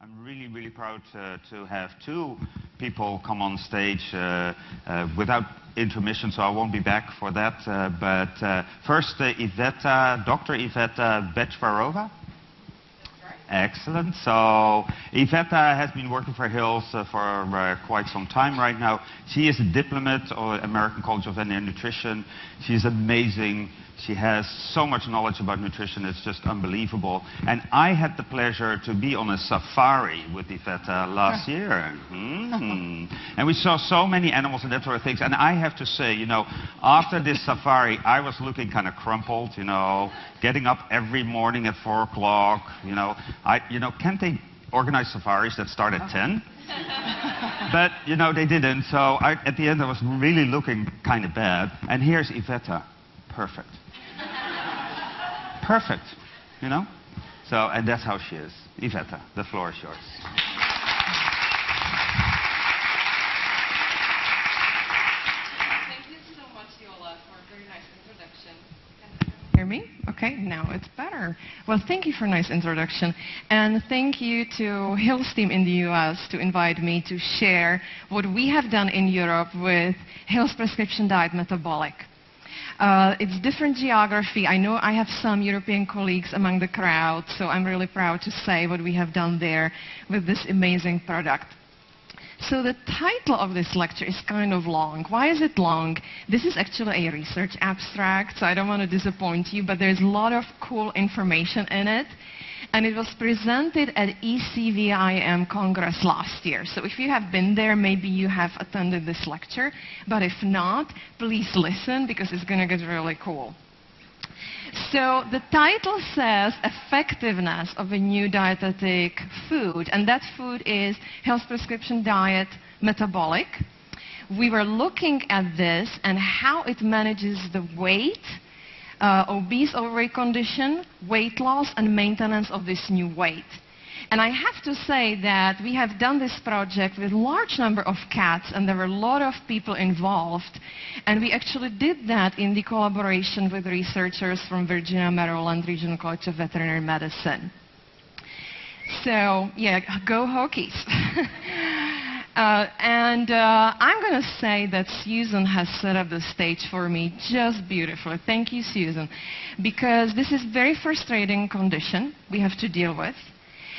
I'm really, really proud to have two people come on stage without intermission, so I won't be back for that. But first, Iveta, Dr. Iveta Bechvarova. Excellent. So Iveta has been working for Hills for quite some time right now. She is a diplomat of American College of Veterinary Nutrition. She's amazing. She has so much knowledge about nutrition, it's just unbelievable. And I had the pleasure to be on a safari with Iveta last year. And we saw so many animals and that sort of things. And I have to say, you know, after this safari, I was looking kind of crumpled, you know, getting up every morning at 4 o'clock, you know. Can't they organize safaris that start at 10? But, you know, they didn't. So at the end, I was really looking kind of bad. And here's Iveta. Perfect. Perfect, you know? So, and that's how she is. Iveta, the floor is yours. Thank you so much, Yola, for a very nice introduction. Can you hear me? Okay, now it's better. Well, thank you for a nice introduction. And thank you to Hill's team in the US to invite me to share what we have done in Europe with Hill's Prescription Diet Metabolic. It's different geography. I know I have some European colleagues among the crowd, so I'm really proud to say what we have done there with this amazing product. So the title of this lecture is kind of long. Why is it long? This is actually a research abstract, so I don't want to disappoint you, but there's a lot of cool information in it. And it was presented at ECVIM Congress last year. So if you have been there, maybe you have attended this lecture. But if not, please listen, because it's going to get really cool. So the title says Effectiveness of a New Dietetic Food. And that food is Hill's Prescription Diet Metabolic. We were looking at this and how it manages the weight, obese overweight condition, weight loss, and maintenance of this new weight. And I have to say that we have done this project with a large number of cats, and there were a lot of people involved. And we actually did that in the collaboration with researchers from Virginia, Maryland Regional College of Veterinary Medicine. So, yeah, go Hokies. I'm going to say that Susan has set up the stage for me just beautifully. Thank you, Susan. Because this is a very frustrating condition we have to deal with.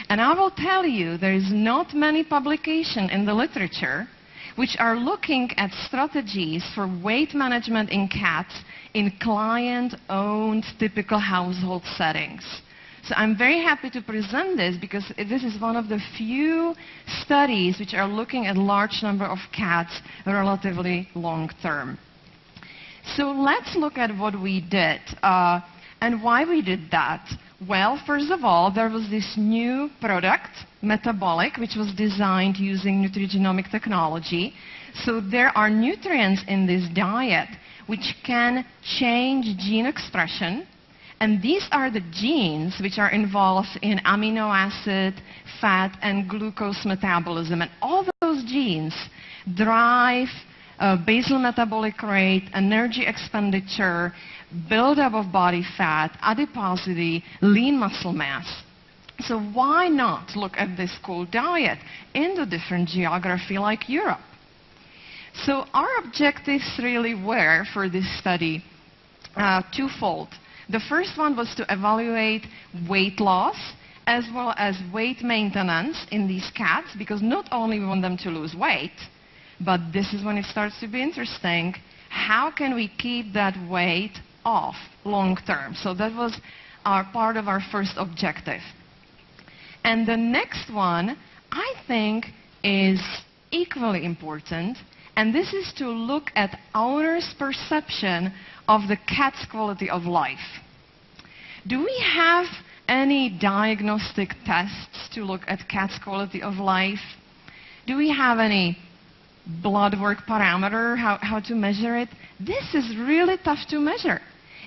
And I will tell you, there is not many publications in the literature which are looking at strategies for weight management in cats in client-owned typical household settings. So I'm very happy to present this because this is one of the few studies which are looking at a large number of cats relatively long term. So let's look at what we did and why we did that. Well, first of all, there was this new product, Metabolic, which was designed using nutrigenomic technology. So there are nutrients in this diet which can change gene expression. And these are the genes which are involved in amino acid, fat, and glucose metabolism. And all those genes drive basal metabolic rate, energy expenditure, buildup of body fat, adiposity, lean muscle mass. So why not look at this cool diet in a different geography like Europe? So our objectives really were for this study twofold. The first one was to evaluate weight loss as well as weight maintenance in these cats, because not only we want them to lose weight, but this is when it starts to be interesting. How can we keep that weight off long term? So that was part of our first objective. And the next one, I think, is equally important, and this is to look at owners' perception of the cat's quality of life. Do we have any diagnostic tests to look at cat's quality of life? Do we have any blood work parameter, how to measure it? This is really tough to measure.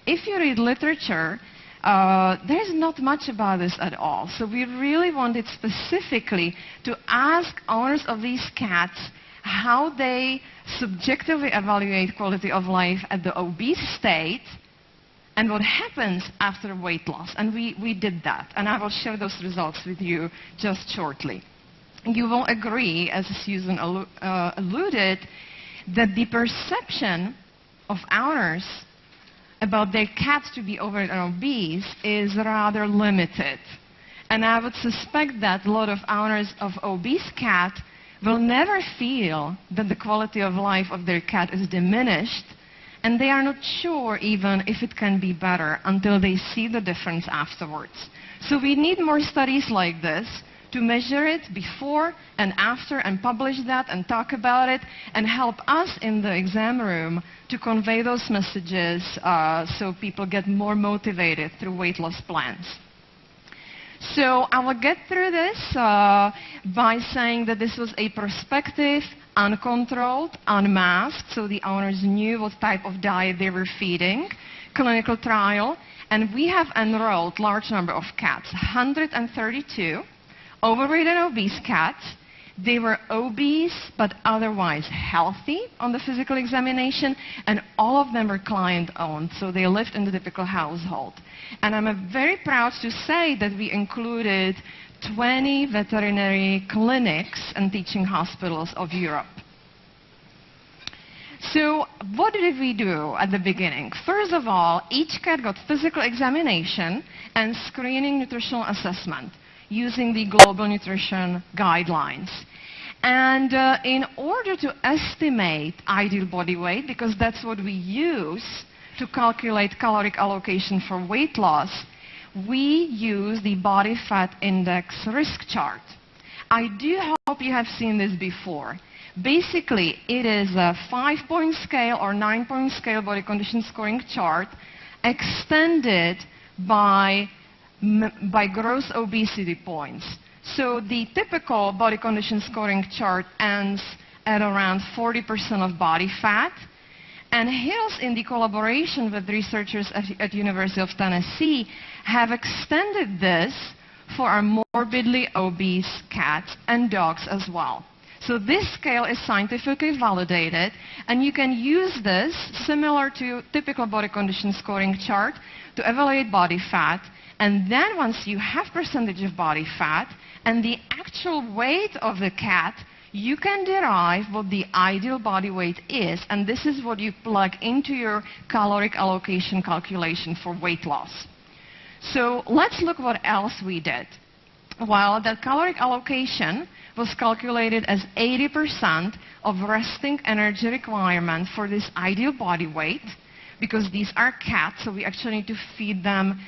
If you read literature, there's not much about this at all. So we really wanted specifically to ask owners of these cats how they subjectively evaluate quality of life at the obese state and what happens after weight loss. And we did that, and I will share those results with you just shortly. You will agree, as Susan alluded, that the perception of owners about their cats to be overweight and obese is rather limited. And I would suspect that a lot of owners of obese cat will never feel that the quality of life of their cat is diminished, and they are not sure even if it can be better until they see the difference afterwards. So we need more studies like this to measure it before and after and publish that and talk about it and help us in the exam room to convey those messages so people get more motivated through weight loss plans. So I will get through this by saying that this was a prospective, uncontrolled, unmasked, so the owners knew what type of diet they were feeding, clinical trial, and we have enrolled large number of cats, 132 overweight and obese cats. They were obese but otherwise healthy on the physical examination, and all of them were client-owned, so they lived in the typical household. And I'm very proud to say that we included 20 veterinary clinics and teaching hospitals of Europe. So what did we do at the beginning? First of all, each cat got physical examination and screening nutritional assessment using the global nutrition guidelines. And in order to estimate ideal body weight, because that's what we use to calculate caloric allocation for weight loss, we use the body fat index risk chart. I do hope you have seen this before. Basically, it is a 5-point scale or 9-point scale body condition scoring chart extended by gross obesity points. So the typical body condition scoring chart ends at around 40% of body fat. And Hills, in the collaboration with researchers at University of Tennessee, have extended this for our morbidly obese cats and dogs as well. So this scale is scientifically validated, and you can use this, similar to typical body condition scoring chart, to evaluate body fat. And then once you have percentage of body fat and the actual weight of the cat, you can derive what the ideal body weight is, and this is what you plug into your caloric allocation calculation for weight loss. So let's look what else we did. While that caloric allocation was calculated as 80% of resting energy requirement for this ideal body weight, because these are cats, so we actually need to feed them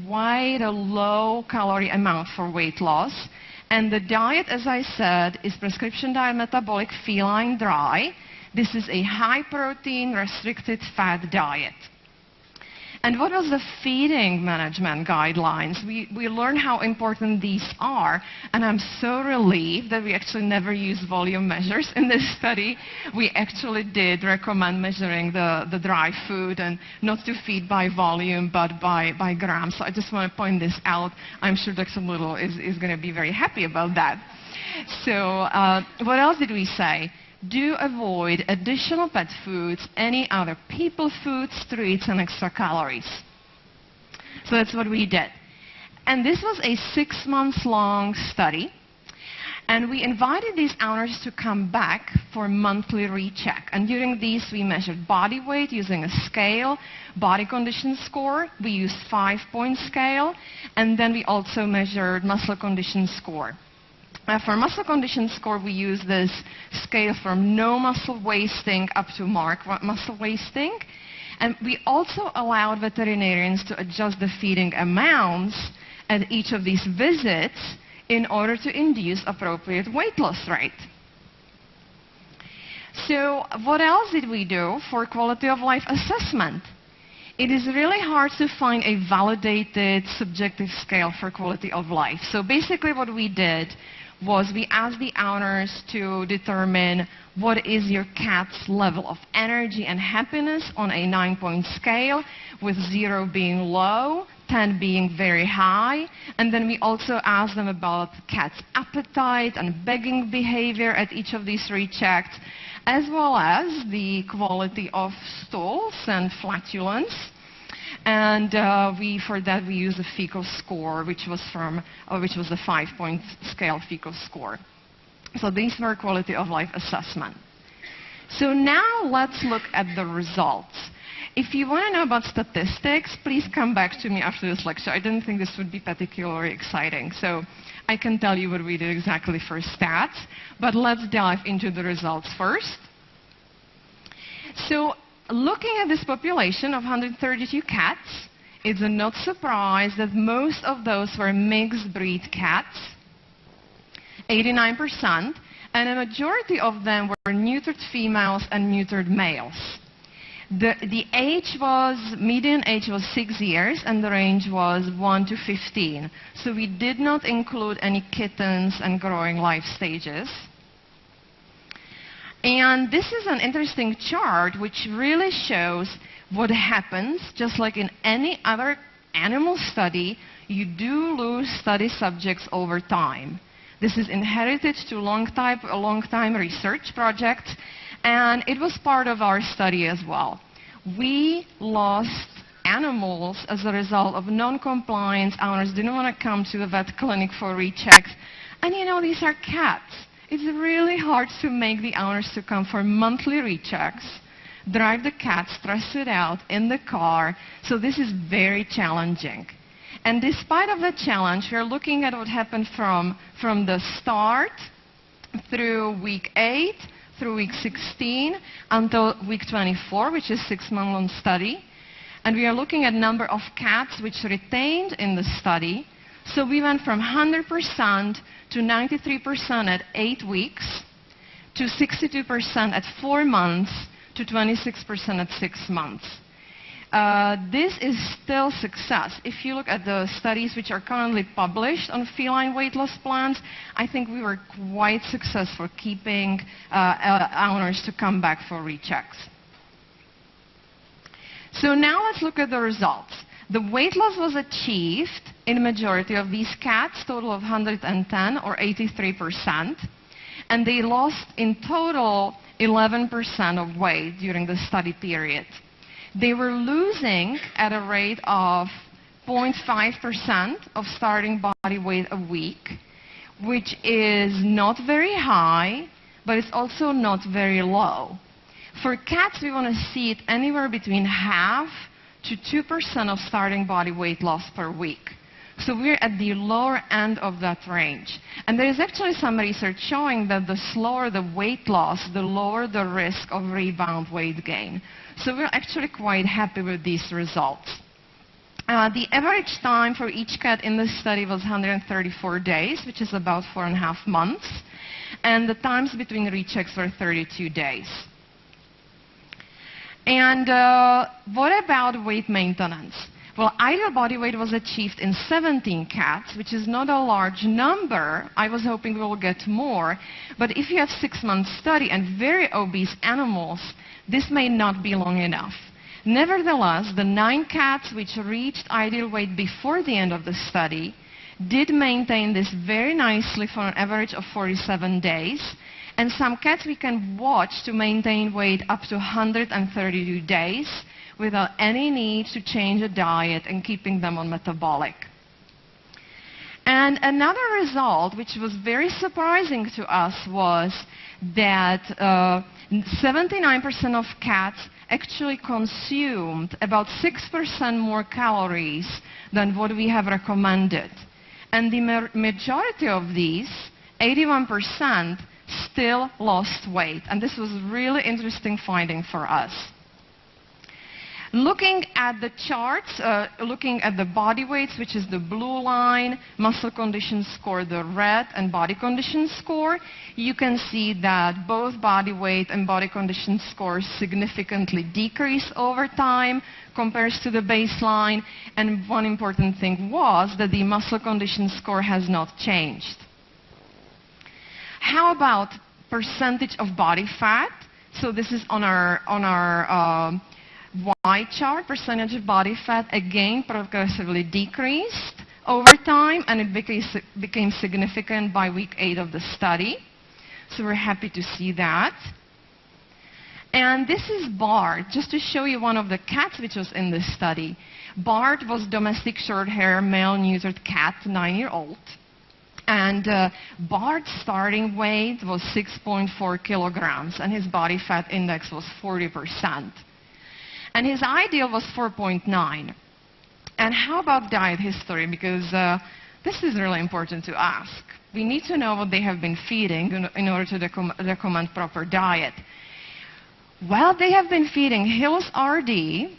quite a low calorie amount for weight loss. And the diet, as I said, is prescription diet metabolic feline dry. This is a high protein, restricted fat diet. And what was the feeding management guidelines? We learned how important these are, and I'm so relieved that we actually never used volume measures in this study. We actually did recommend measuring the dry food and not to feed by volume, but by grams. So I just want to point this out. I'm sure Dr. Little is going to be very happy about that. So what else did we say? Do avoid additional pet foods, any other people foods, treats, and extra calories. So that's what we did. And this was a 6-month-long study. And we invited these owners to come back for a monthly recheck. And during these, we measured body weight using a scale, body condition score. We used 5-point scale. And then we also measured muscle condition score. For muscle condition score, we use this scale from no muscle wasting up to mark muscle wasting. And we also allowed veterinarians to adjust the feeding amounts at each of these visits in order to induce appropriate weight loss rate. So what else did we do for quality of life assessment? It is really hard to find a validated subjective scale for quality of life. So basically what we did was we asked the owners to determine what is your cat's level of energy and happiness on a 9-point scale, with 0 being low, 10 being very high. And then we also asked them about cat's appetite and begging behavior at each of these rechecks, as well as the quality of stools and flatulence. And for that we used a fecal score, which was a 5-point scale fecal score. So these were quality of life assessment. So now let's look at the results. If you want to know about statistics, please come back to me after this lecture. I didn't think this would be particularly exciting. So I can tell you what we did exactly for stats, but let's dive into the results first. So looking at this population of 132 cats, it's a not surprise that most of those were mixed breed cats, 89%, and a majority of them were neutered females and neutered males. The median age was 6 years, and the range was 1 to 15. So we did not include any kittens and growing life stages. And this is an interesting chart which really shows what happens. Just like in any other animal study, you do lose study subjects over time. This is inherited to a long time research project, and it was part of our study as well. We lost animals as a result of non-compliance. Owners didn't want to come to the vet clinic for rechecks. And you know, these are cats. It's really hard to make the owners to come for monthly rechecks, drive the cat, stress it out in the car. So this is very challenging. And despite of the challenge, we're looking at what happened from the start through week 8, through week 16, until week 24, which is a 6-month-long study. And we are looking at number of cats which retained in the study. So we went from 100% to 93% at 8 weeks, to 62% at 4 months, to 26% at 6 months. This is still success. If you look at the studies which are currently published on feline weight loss plans, I think we were quite successful keeping owners to come back for rechecks. So now let's look at the results. The weight loss was achieved in a majority of these cats, total of 110 or 83%, and they lost in total 11% of weight during the study period. They were losing at a rate of 0.5% of starting body weight a week, which is not very high, but it's also not very low. For cats, we want to see it anywhere between 0.5% to 2% of starting body weight loss per week. So we're at the lower end of that range. And there is actually some research showing that the slower the weight loss, the lower the risk of rebound weight gain. So we're actually quite happy with these results. The average time for each cat in this study was 134 days, which is about 4.5 months. And the times between rechecks were 32 days. And what about weight maintenance? Well, ideal body weight was achieved in 17 cats, which is not a large number. I was hoping we will get more. But if you have 6-month study and very obese animals, this may not be long enough. Nevertheless, the 9 cats which reached ideal weight before the end of the study did maintain this very nicely for an average of 47 days. And some cats we can watch to maintain weight up to 132 days without any need to change a diet and keeping them on metabolic. And another result, which was very surprising to us, was that 79% of cats actually consumed about 6% more calories than what we have recommended. And the majority of these, 81%, still lost weight. And this was a really interesting finding for us. Looking at the charts, looking at the body weights, which is the blue line, muscle condition score, the red, and body condition score, you can see that both body weight and body condition scores significantly decrease over time compared to the baseline. And one important thing was that the muscle condition score has not changed. How about percentage of body fat? So this is on our Y chart. Percentage of body fat again progressively decreased over time, and it became significant by week 8 of the study. So we're happy to see that. And this is Bart, just to show you one of the cats which was in this study. Bart was domestic short-hair, male-neutered cat, 9-year-old. And Bart's starting weight was 6.4 kilograms, and his body fat index was 40%. And his ideal was 4.9. And how about diet history? Because this is really important to ask. We need to know what they have been feeding in order to recommend proper diet. Well, they have been feeding Hill's RD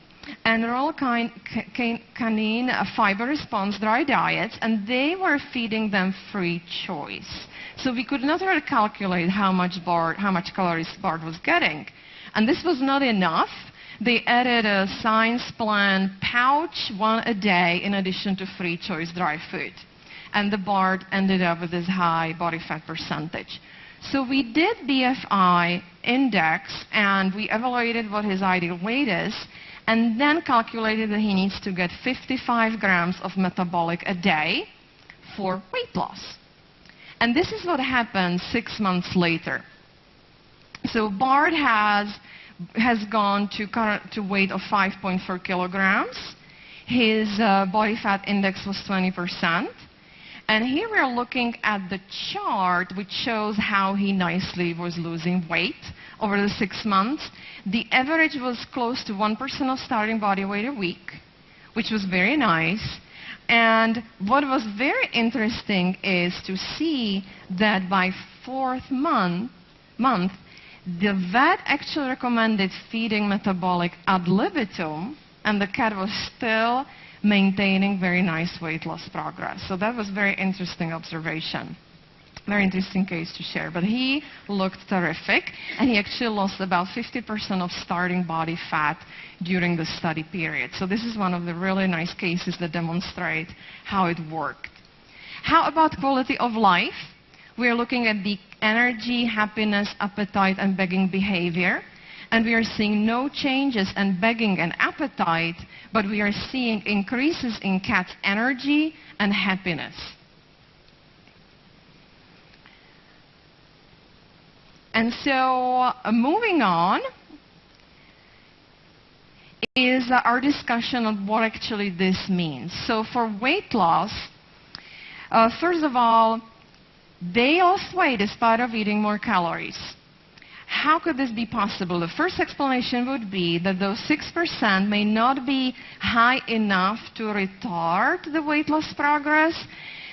and Royal Canin fiber response dry diets, and they were feeding them free choice. So we could not really calculate how much calories Bart was getting. And this was not enough. They added a science plan pouch, 1 a day, in addition to free choice dry food. And the Bart ended up with this high body fat percentage. So we did BFI index, and we evaluated what his ideal weight is, and then calculated that he needs to get 55 grams of metabolic a day for weight loss. And this is what happened 6 months later. So Bart has gone to weight of 5.4 kilograms. His body fat index was 20%. And here we are looking at the chart which shows how he nicely was losing weight over the 6 months. The average was close to 1% of starting body weight a week, which was very nice. And what was very interesting is to see that by 4th month, the vet actually recommended feeding metabolic ad libitum, and the cat was still maintaining very nice weight loss progress. So that was very interesting observation. Very interesting case to share. But he looked terrific, and he actually lost about 50% of starting body fat during the study period. So this is one of the really nice cases that demonstrate how it worked. How about quality of life? We're looking at the energy, happiness, appetite, and begging behavior. And we are seeing no changes in begging and appetite, but we are seeing increases in cat's energy and happiness. And so moving on is our discussion on what actually this means. So for weight loss, first of all, they lost weight despite of eating more calories. How could this be possible? The first explanation would be that those 6% may not be high enough to retard the weight loss progress.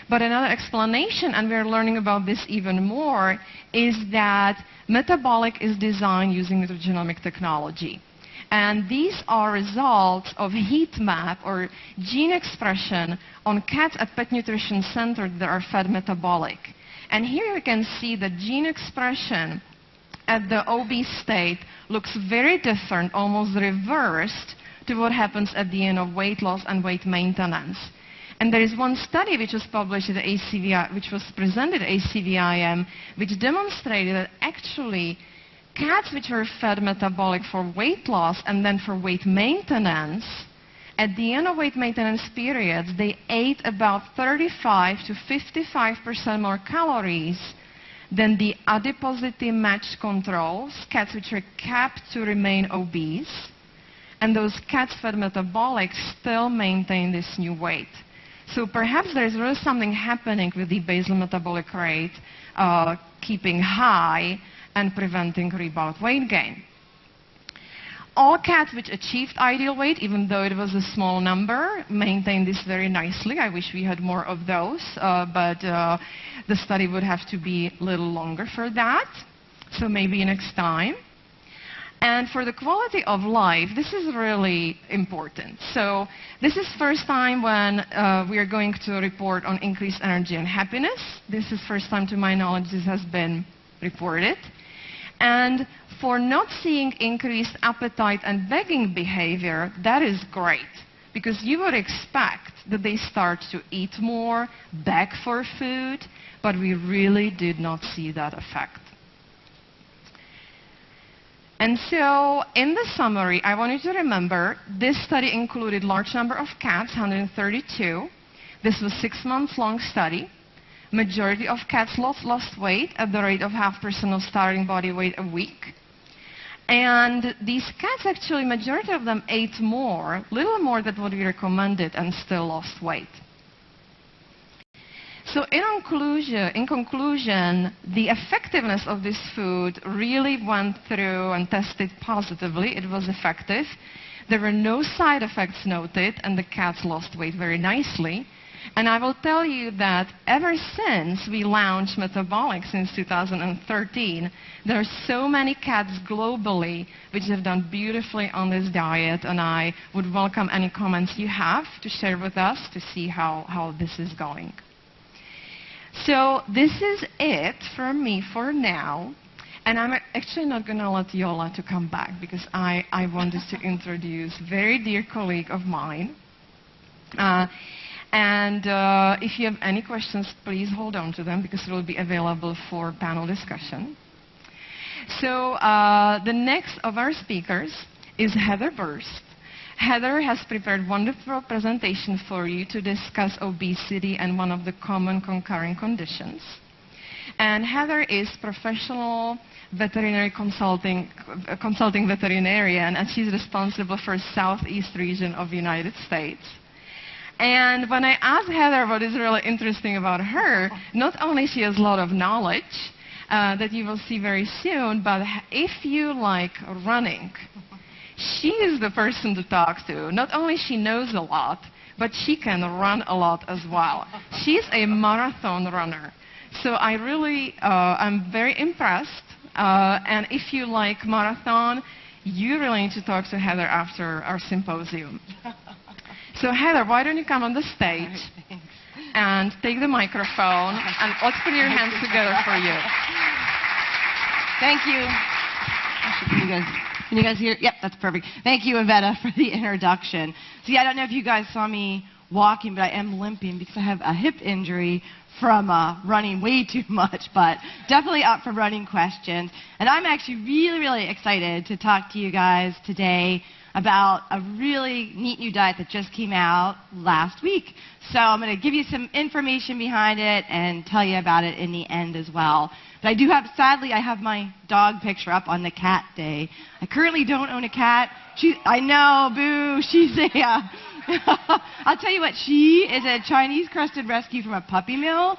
But another explanation, and we're learning about this even more, is that metabolic is designed using nutrigenomic technology. And these are results of heat map or gene expression on cats at Pet Nutrition Center that are fed metabolic. And here you can see the gene expression at the obese state looks very different, almost reversed to what happens at the end of weight loss and weight maintenance. And there is one study which was published at ACVI, which was presented at ACVIM, which demonstrated that actually cats which were fed metabolic for weight loss and then for weight maintenance, at the end of weight maintenance periods, they ate about 35 to 55% more calories than the adiposity matched controls, cats which were kept to remain obese. And those cats fed metabolic still maintain this new weight. So perhaps there's really something happening with the basal metabolic rate keeping high and preventing rebound weight gain. All cats which achieved ideal weight, even though it was a small number, maintained this very nicely. I wish we had more of those, but the study would have to be a little longer for that. So maybe next time. And for the quality of life, this is really important. So this is first time when we are going to report on increased energy and happiness. This is first time to my knowledge this has been reported. And for not seeing increased appetite and begging behavior, that is great. Because you would expect that they start to eat more, beg for food, but we really did not see that effect. And so, in the summary, I want you to remember, this study included large number of cats, 132. This was 6 months long study. Majority of cats lost weight at the rate of 0.5% of starting body weight a week. And these cats, actually, majority of them ate more, little more than what we recommended, and still lost weight. So in conclusion, the effectiveness of this food really went through and tested positively. It was effective. There were no side effects noted, and the cats lost weight very nicely. And I will tell you that ever since we launched Metabolic, since 2013, there are so many cats globally which have done beautifully on this diet, and I would welcome any comments you have to share with us to see how this is going. So this is it from me for now. And I'm actually not going to let Yola to come back because I wanted to introduce a very dear colleague of mine. If you have any questions, please hold on to them because it will be available for panel discussion. So the next of our speakers is Heather Burst. Heather has prepared a wonderful presentation for you to discuss obesity and one of the common concurrent conditions. And Heather is professional veterinary consulting veterinarian, and she's responsible for the southeast region of the United States. And when I asked Heather what is really interesting about her, not only she has a lot of knowledge that you will see very soon, but if you like running, she is the person to talk to. Not only she knows a lot, but she can run a lot as well. She's a marathon runner. So I really, I'm very impressed. And if you like marathon, you really need to talk to Heather after our symposium. So Heather, why don't you come on the stage and take the microphone, and let's put your hands together for you. Thank you. Can you guys hear? Yep, that's perfect. Thank you, Iveta, for the introduction. So yeah, I don't know if you guys saw me walking, but I am limping because I have a hip injury from running way too much, but definitely up for running questions. And I'm actually really, really excited to talk to you guys today about a really neat new diet that just came out last week. So I'm going to give you some information behind it and tell you about it in the end as well. But I do have, sadly, I have my dog picture up on the cat day. I currently don't own a cat. I know, boo, she's a, I'll tell you what, she is a Chinese crested rescue from a puppy mill.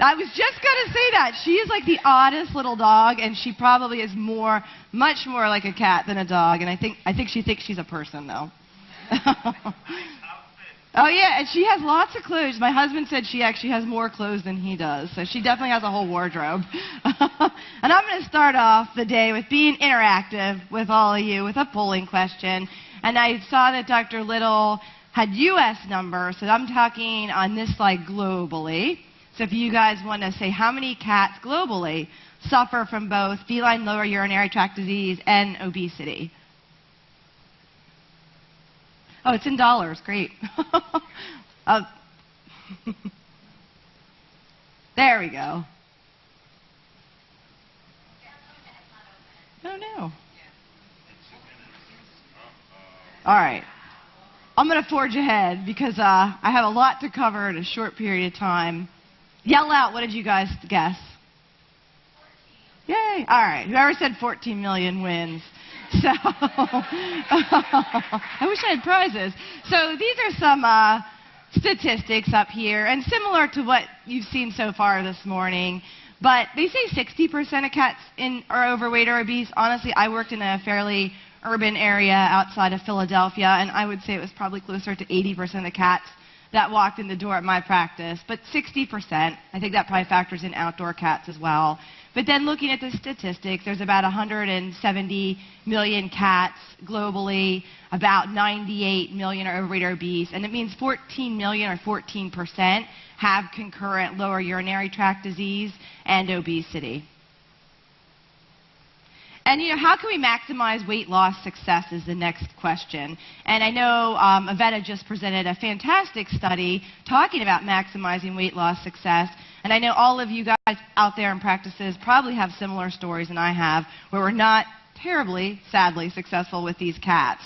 I was just going to say that. She is like the oddest little dog, and she probably is much more like a cat than a dog. And I think she thinks she's a person, though. Oh, yeah, and she has lots of clothes. My husband said she actually has more clothes than he does, so she definitely has a whole wardrobe. And I'm going to start off the day with being interactive with all of you with a polling question. And I saw that Dr. Little had U.S. numbers, so I'm talking on this slide globally. So if you guys want to say how many cats globally suffer from both feline lower urinary tract disease and obesity. Oh, it's in dollars. Great. There we go. Oh, no. All right. I'm going to forge ahead because I have a lot to cover in a short period of time. Yell out, what did you guys guess? 14. Yay. All right. Whoever said 14 million wins. So, I wish I had prizes. So these are some statistics up here, and similar to what you've seen so far this morning. But they say 60% of cats are overweight or obese. Honestly, I worked in a fairly urban area outside of Philadelphia, and I would say it was probably closer to 80% of cats that walked in the door at my practice. But 60%, I think that probably factors in outdoor cats as well. But then looking at the statistics, there's about 170 million cats globally, about 98 million are overweight or obese, and it means 14 million or 14% have concurrent lower urinary tract disease and obesity. And, you know, how can we maximize weight loss success is the next question. And I know Iveta just presented a fantastic study talking about maximizing weight loss success. And I know all of you guys out there in practices probably have similar stories than I have, where we're not terribly, sadly, successful with these cats.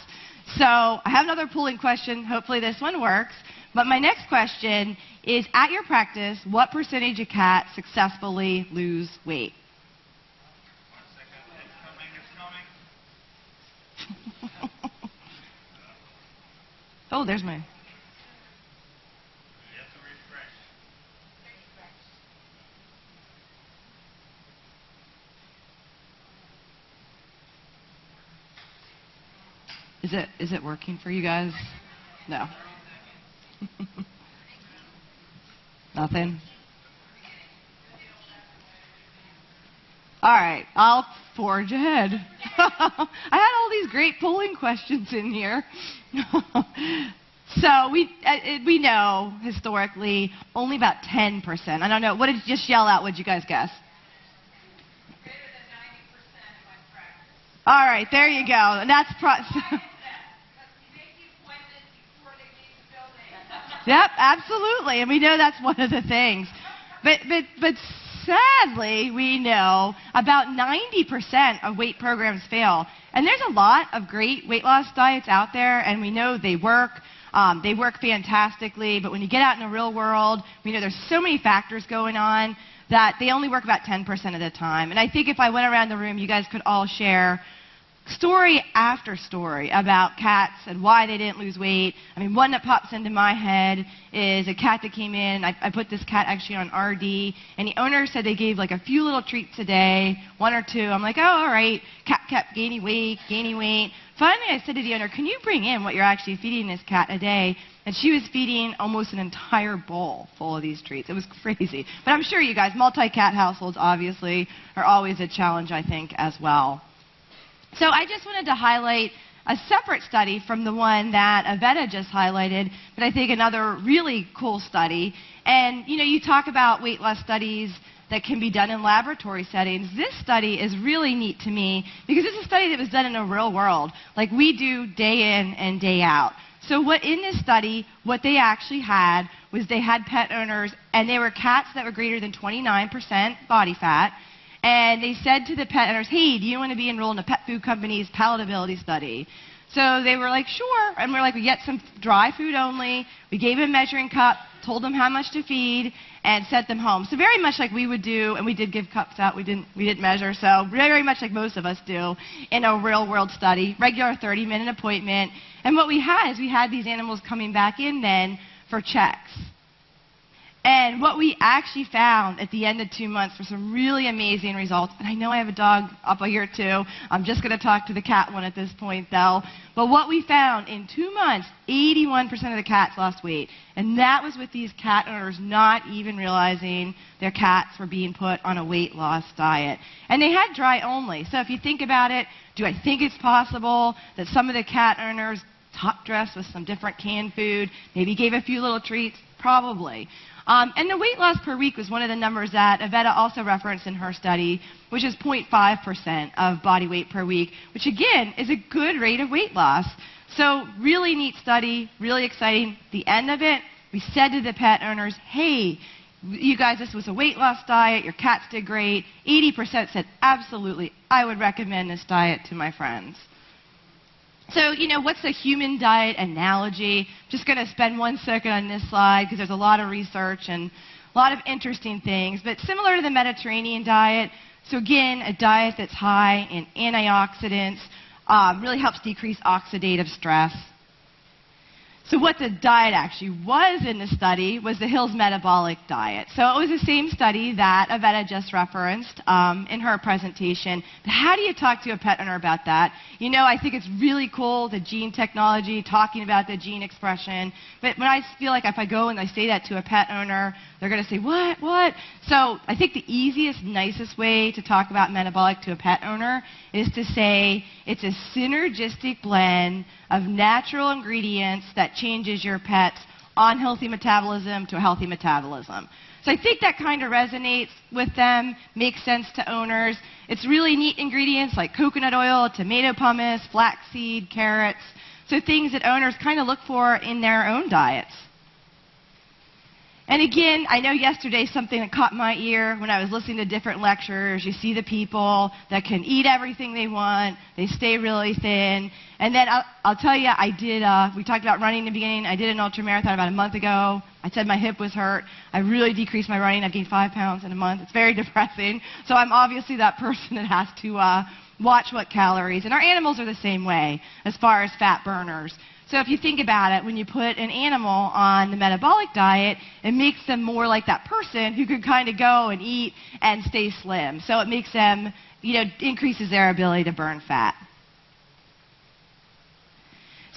So I have another polling question. Hopefully this one works. But my next question is, at your practice, what percentage of cats successfully lose weight? Oh, there's my... Is it working for you guys? No. Nothing? All right, I'll forge ahead. I had all these great polling questions in here. So we know historically only about 10%. I don't know. What did you just yell out? What did you guys guess? Greater than 90% of my practice. All right, there you go. And that's Yep, absolutely. And we know that's one of the things. But sadly, we know about 90% of weight programs fail. And there's a lot of great weight loss diets out there, and we know they work. They work fantastically, but when you get out in the real world, we know there's so many factors going on that they only work about 10% of the time. And I think if I went around the room, you guys could all share story after story about cats and why they didn't lose weight. I mean, one that pops into my head is a cat that came in. I put this cat actually on RD, and the owner said they gave like a few little treats a day, one or two. I'm like, oh, all right. Cat kept gaining weight. Finally, I said to the owner, can you bring in what you're actually feeding this cat a day? And she was feeding almost an entire bowl full of these treats. It was crazy. But I'm sure you guys, multi-cat households obviously are always a challenge, I think, as well. So I just wanted to highlight a separate study from the one that Avetta just highlighted, but I think another really cool study. And, you know, you talk about weight loss studies that can be done in laboratory settings. This study is really neat to me because it's a study that was done in the real world, like we do day in and day out. So in this study, what they actually had was they had pet owners, and they were cats that were greater than 29% body fat. And they said to the pet owners, hey, do you want to be enrolled in a pet food company's palatability study? So they were like, sure. And we're like, we get some dry food only. We gave them a measuring cup, told them how much to feed, and sent them home. So very much like we would do, and we did give cups out. We didn't measure. So very much like most of us do in a real-world study, regular 30-minute appointment. And what we had is we had these animals coming back in then for checks. And what we actually found at the end of 2 months were some really amazing results. And I know I have a dog up here too. I'm just going to talk to the cat one at this point though. But what we found in 2 months, 81% of the cats lost weight. And that was with these cat owners not even realizing their cats were being put on a weight loss diet. And they had dry only. So if you think about it, do I think it's possible that some of the cat owners top dressed with some different canned food, maybe gave a few little treats? Probably. And the weight loss per week was one of the numbers that Avetta also referenced in her study, which is 0.5% of body weight per week, which again is a good rate of weight loss. So really neat study, really exciting. The end of it, we said to the pet owners, hey, you guys, this was a weight loss diet. Your cats did great. 80% said, absolutely, I would recommend this diet to my friends. So, you know, what's the human diet analogy? Just going to spend 1 second on this slide because there's a lot of research and a lot of interesting things. But similar to the Mediterranean diet, so again, a diet that's high in antioxidants, really helps decrease oxidative stress. So what the diet actually was in the study was the Hill's metabolic diet. So it was the same study that Avetta just referenced in her presentation. But how do you talk to a pet owner about that? You know, I think it's really cool, the gene technology, talking about the gene expression. But when I feel like if I go and I say that to a pet owner, they're going to say, what? So I think the easiest, nicest way to talk about metabolic to a pet owner is to say it's a synergistic blend of natural ingredients that changes your pet's unhealthy metabolism to a healthy metabolism. So I think that kind of resonates with them, makes sense to owners. It's really neat ingredients like coconut oil, tomato pumice, flaxseed, carrots. So things that owners kind of look for in their own diets. And again, I know yesterday something that caught my ear when I was listening to different lectures. You see the people that can eat everything they want. They stay really thin. And then I'll tell you, we talked about running in the beginning. I did an ultramarathon about a month ago. I said my hip was hurt. I really decreased my running. I've gained 5 pounds in a month. It's very depressing. So I'm obviously that person that has to watch what calories. And our animals are the same way as far as fat burners. So if you think about it, when you put an animal on the metabolic diet, it makes them more like that person who could kind of go and eat and stay slim. So it makes them, increases their ability to burn fat.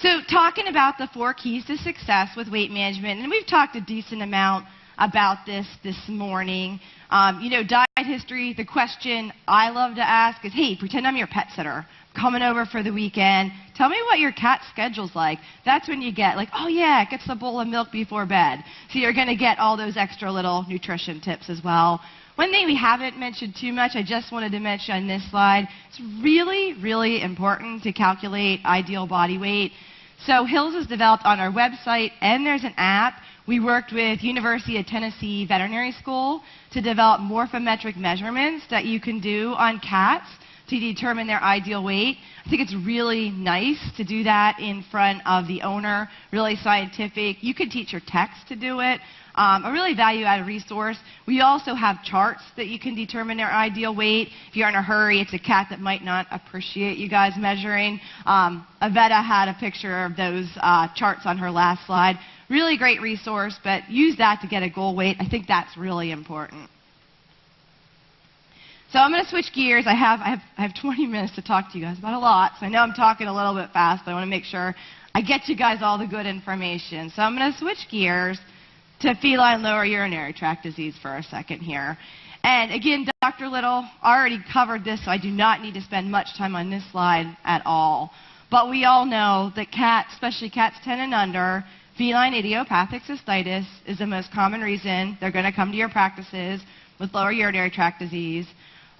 So talking about the 4 keys to success with weight management, and we've talked a decent amount about this morning. Diet history, the question I love to ask is, hey, pretend I'm your pet sitter. I'm coming over for the weekend. Tell me what your cat's schedule's like. That's when you get like, oh yeah, it gets a bowl of milk before bed. So you're going to get all those extra little nutrition tips as well. One thing we haven't mentioned too much, I just wanted to mention on this slide, it's really, really important to calculate ideal body weight. So Hills is developed on our website, and there's an app. We worked with University of Tennessee Veterinary School to develop morphometric measurements that you can do on cats to determine their ideal weight. I think it's really nice to do that in front of the owner, really scientific. You can teach your techs to do it. A really value-added resource. We also have charts that you can determine their ideal weight. If you're in a hurry, it's a cat that might not appreciate you guys measuring. Avetta had a picture of those charts on her last slide. Really great resource, but use that to get a goal weight. I think that's really important. So I'm going to switch gears. I have 20 minutes to talk to you guys about a lot, so I know I'm talking a little bit fast, but I want to make sure I get you guys all the good information. So I'm going to switch gears to feline lower urinary tract disease for a second here. And again, Dr. Little already covered this, so I do not need to spend much time on this slide at all. But we all know that cats, especially cats 10 and under, feline idiopathic cystitis is the most common reason they're going to come to your practices with lower urinary tract disease.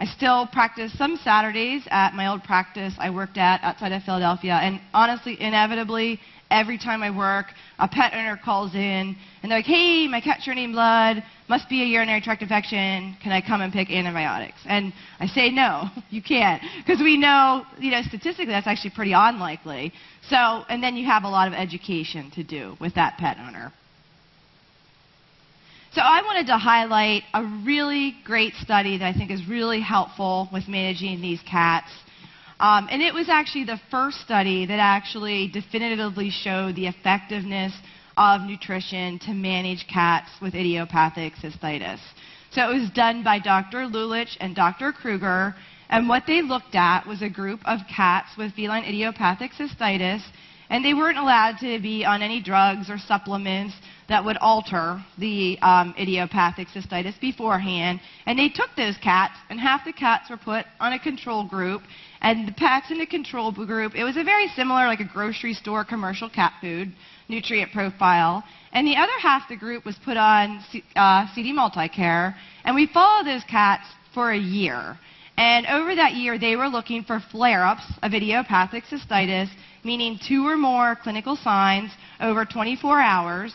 I still practice some Saturdays at my old practice I worked at outside of Philadelphia, and honestly, inevitably, every time I work, a pet owner calls in, and they're like, hey, my cat's urinating blood, must be a urinary tract infection, can I come and pick antibiotics? And I say, no, you can't, because we know, statistically that's actually pretty unlikely. So, and then you have a lot of education to do with that pet owner. So I wanted to highlight a really great study that I think is really helpful with managing these cats. And it was actually the first study that actually definitively showed the effectiveness of nutrition to manage cats with idiopathic cystitis. So it was done by Dr. Lulich and Dr. Kruger, and what they looked at was a group of cats with feline idiopathic cystitis, and they weren't allowed to be on any drugs or supplements that would alter the idiopathic cystitis beforehand. And they took those cats, and half the cats were put on a control group. And the cats in the control group, it was a very similar, like a grocery store commercial cat food nutrient profile. And the other half of the group was put on CD Multicare. And we followed those cats for a year. And over that year, they were looking for flare-ups of idiopathic cystitis, meaning 2 or more clinical signs over 24 hours.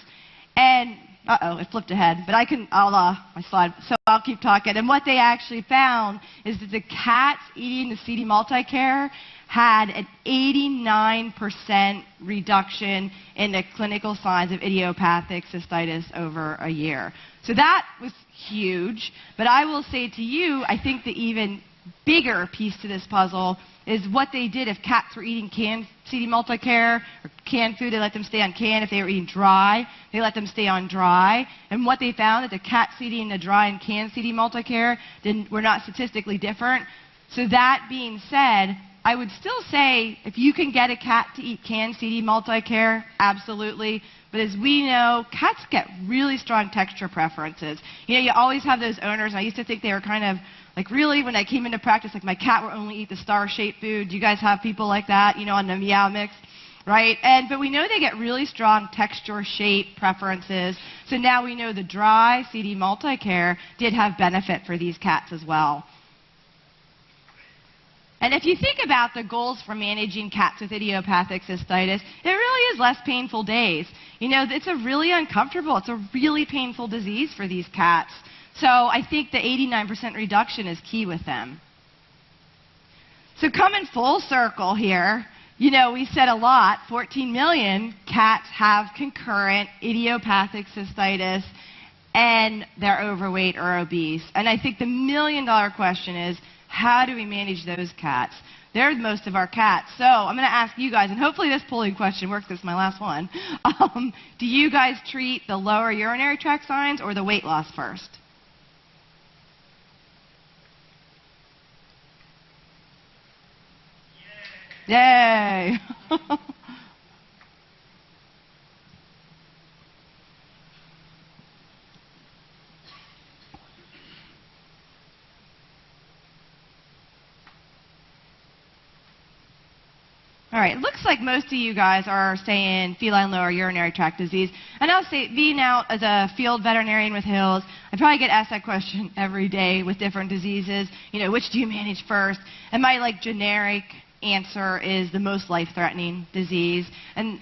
And, it flipped ahead, but my slide, so I'll keep talking. And what they actually found is that the cats eating the CD Multicare had an 89% reduction in the clinical signs of idiopathic cystitis over a year. So that was huge, but I will say to you, I think the even bigger piece to this puzzle is what they did if cats were eating canned CD Multicare or canned food, they let them stay on can. If they were eating dry, they let them stay on dry. And what they found, that the cats eating the dry and canned CD Multicare were not statistically different. So that being said, I would still say if you can get a cat to eat canned CD Multicare, absolutely. But as we know, cats get really strong texture preferences. You always have those owners, and I used to think they were kind of like, really, when I came into practice, like my cat will only eat the star-shaped food. Do you guys have people like that, on the Meow Mix? Right? But we know they get really strong texture, shape preferences. So now we know the dry CD Multicare did have benefit for these cats as well. And if you think about the goals for managing cats with idiopathic cystitis, it really is less painful days. It's a really uncomfortable, it's a really painful disease for these cats. So I think the 89% reduction is key with them. So coming full circle here, we said a lot, 14 million cats have concurrent idiopathic cystitis and they're overweight or obese. And I think the million-dollar question is, how do we manage those cats? They're most of our cats. So I'm going to ask you guys, and hopefully this polling question works. This is my last one. Do you guys treat the lower urinary tract signs or the weight loss first? Yay! All right, it looks like most of you guys are saying feline lower urinary tract disease. And I'll say, being out as a field veterinarian with Hills, I probably get asked that question every day with different diseases. You know, which do you manage first? And my generic answer is the most life-threatening disease. And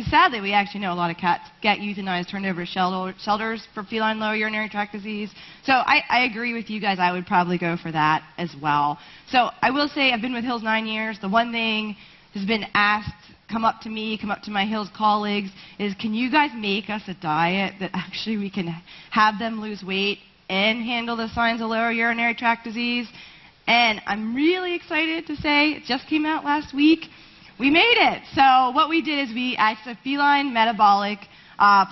sadly, we actually know a lot of cats get euthanized, turned over to shelters for feline lower urinary tract disease. So I agree with you guys. I would probably go for that as well. So I will say I've been with Hills 9 years. The one thing has been asked, come up to me, come up to my Hills colleagues, is can you guys make us a diet that actually we can have them lose weight and handle the signs of lower urinary tract disease? And I'm really excited to say, it just came out last week, we made it. So what we did is we asked a feline metabolic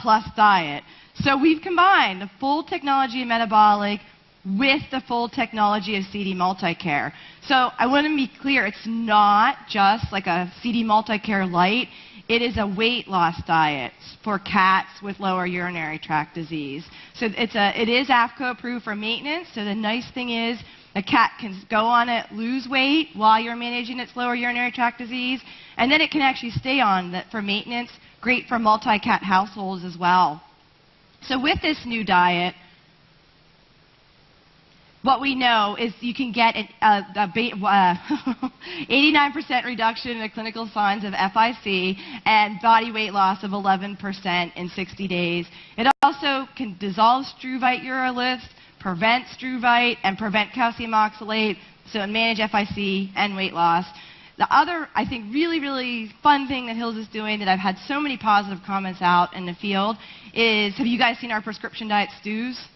plus diet. So we've combined the full technology of metabolic with the full technology of CD Multicare. So I want to be clear, it's not just like a CD Multicare light. It is a weight loss diet for cats with lower urinary tract disease. So it is AAFCO approved for maintenance. So the nice thing is a cat can go on it, lose weight while you're managing its lower urinary tract disease, and then it can actually stay on that for maintenance. Great for multi-cat households as well. So with this new diet, what we know is you can get an 89% reduction in the clinical signs of FIC and body weight loss of 11% in 60 days. It also can dissolve struvite uroliths, prevent struvite, and prevent calcium oxalate, so manage FIC and weight loss. The other, I think, really, really fun thing that Hills is doing that I've had so many positive comments out in the field is, have you guys seen our prescription diet stews?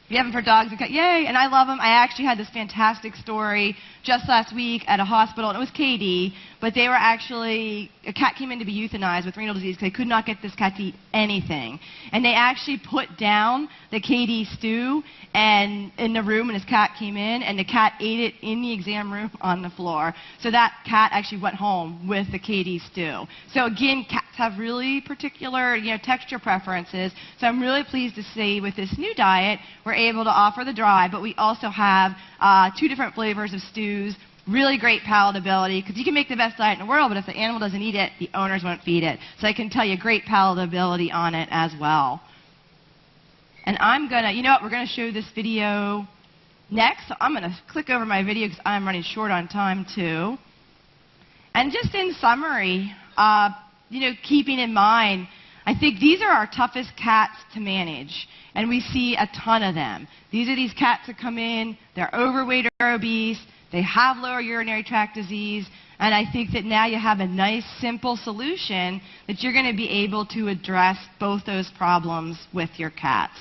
If you haven't for dogs and cats, yay, and I love them. I actually had this fantastic story just last week at a hospital, and it was KD, but they were actually, a cat came in to be euthanized with renal disease because they could not get this cat to eat anything. And they actually put down the KD stew and in the room, and his cat came in, and the cat ate it in the exam room on the floor. So that cat actually went home with the KD stew. So again, cats have really particular, texture preferences. So I'm really pleased to see with this new diet, we're able to offer the dry, but we also have 2 different flavors of stews. Really great palatability, because you can make the best diet in the world, but if the animal doesn't eat it, the owners won't feed it. So I can tell you great palatability on it as well. And I'm going to, we're going to show this video next. So I'm going to click over my video because I'm running short on time too. And just in summary, keeping in mind, I think these are our toughest cats to manage, and we see a ton of them. These are these cats that come in, they're overweight or obese, they have lower urinary tract disease, and I think that now you have a nice, simple solution that you're going to be able to address both those problems with your cats.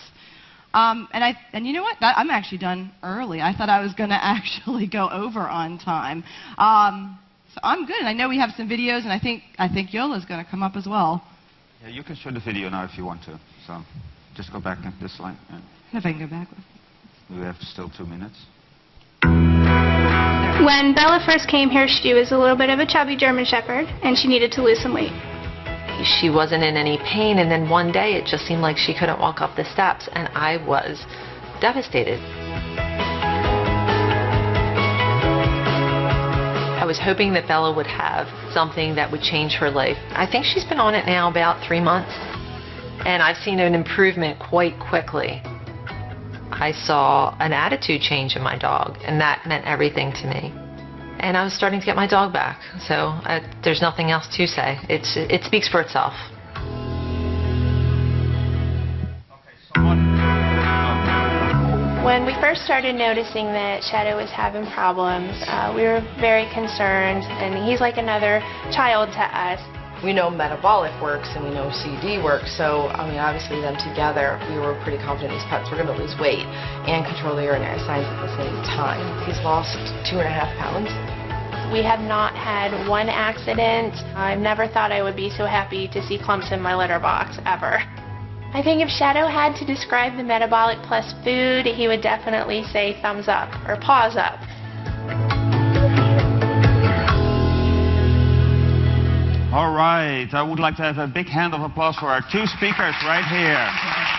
And you know what? I'm actually done early. I thought I was going to actually go over on time. So I'm good, and I know we have some videos, and I think Yola's going to come up as well. Yeah, you can show the video now if you want to. So just go back in this slide. Yeah. If I can go back. We have still 2 minutes. When Bella first came here, she was a little bit of a chubby German Shepherd, and she needed to lose some weight. She wasn't in any pain, and then one day it just seemed like she couldn't walk up the steps, and I was devastated. I was hoping that Bella would have something that would change her life. I think she's been on it now about 3 months, and I've seen an improvement quite quickly. I saw an attitude change in my dog, and that meant everything to me. And I was starting to get my dog back, so there's nothing else to say. It speaks for itself. When we first started noticing that Shadow was having problems, we were very concerned, and he's like another child to us. We know metabolic works and we know CD works, so I mean, obviously them together, we were pretty confident these pets were going to lose weight and control the urinary signs at the same time. He's lost 2.5 pounds. We have not had one accident. I've never thought I would be so happy to see clumps in my litter box, ever. I think if Shadow had to describe the Metabolic Plus food, he would definitely say thumbs up or paws up. All right, I would like to have a big hand of applause for our two speakers right here.